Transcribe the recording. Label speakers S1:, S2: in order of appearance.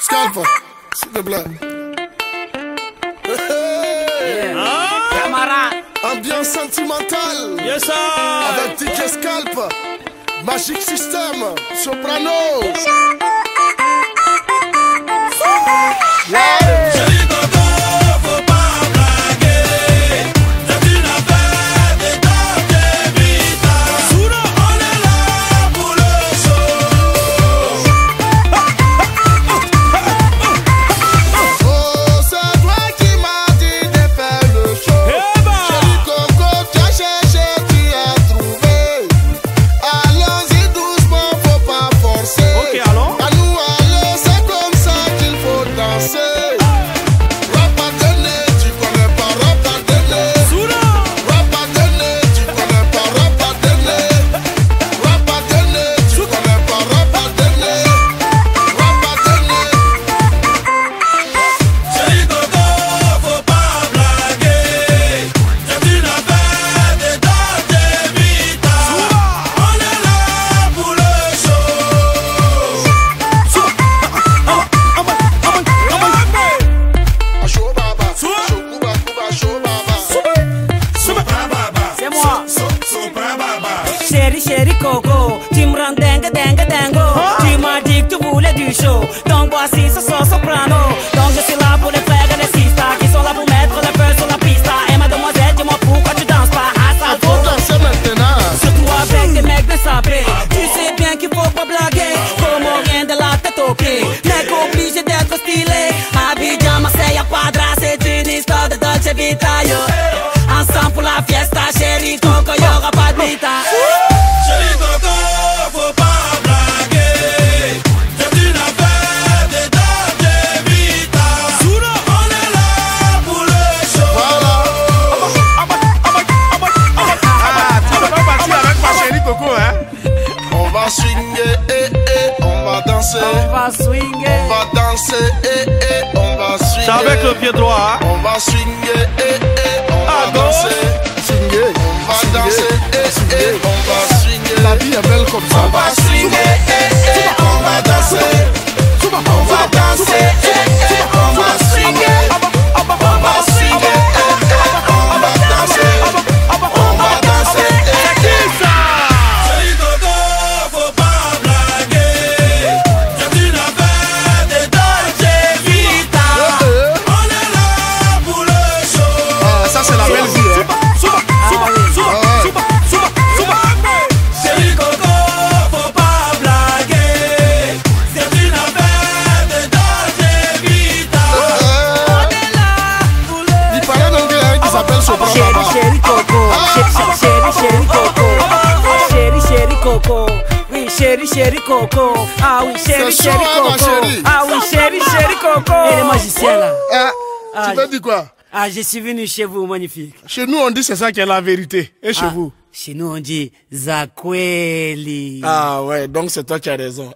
S1: Scalpa, s'il te plaît.
S2: Camarade.
S1: Ambiance sentimentale.
S2: Yes, sir.
S1: Avec Ticket Scalp. Magic System. Soprano.
S2: Chéri Coco, tu me rends dingue dingo. Tu m'as dit que tu voulais du show, donc voici ce son soprano. Donc je suis là pour les frères et les sisters qui sont là pour mettre le feu sur la piste. Et mademoiselle, dis-moi pourquoi tu danses pas. Ah, ça
S1: faut danser maintenant.
S2: Surtout avec des mecs bien sapés. Tu sais bien qu'il faut pas blaguer, comme rien de la tête aux pieds. Mec obligé d'être stylé. Abidjan, Marseille, y'a pas de race, c'est une histoire de Dolce Vita, yo. Ensemble pour la fiesta, chéri Coco, y'aura pas de vita.
S1: On va swinguer, on va danser.
S2: On va swinguer.
S1: On va danser, on va swinguer.
S3: C'est avec le pied droit.
S1: On va swinguer, on va danser. Swinguer, on va danser, on va swinguer. La vie est belle comme ça. On va swinguer, on va danser. On va danser, on va swinguer. On va swinguer, on va danser. On va danser.
S2: Chéri Coco, chéri Coco, oui chéri Coco, ah oui chéri Coco, ah oui chéri Coco. Et les magiciens là.
S1: Tu veux dire quoi?
S2: Ah, je suis venu chez vous, magnifique.
S1: Chez nous on dit c'est ça qui est la vérité. Et chez vous?
S2: Chez nous on dit Zakweli.
S1: Ah ouais, donc c'est toi qui as raison.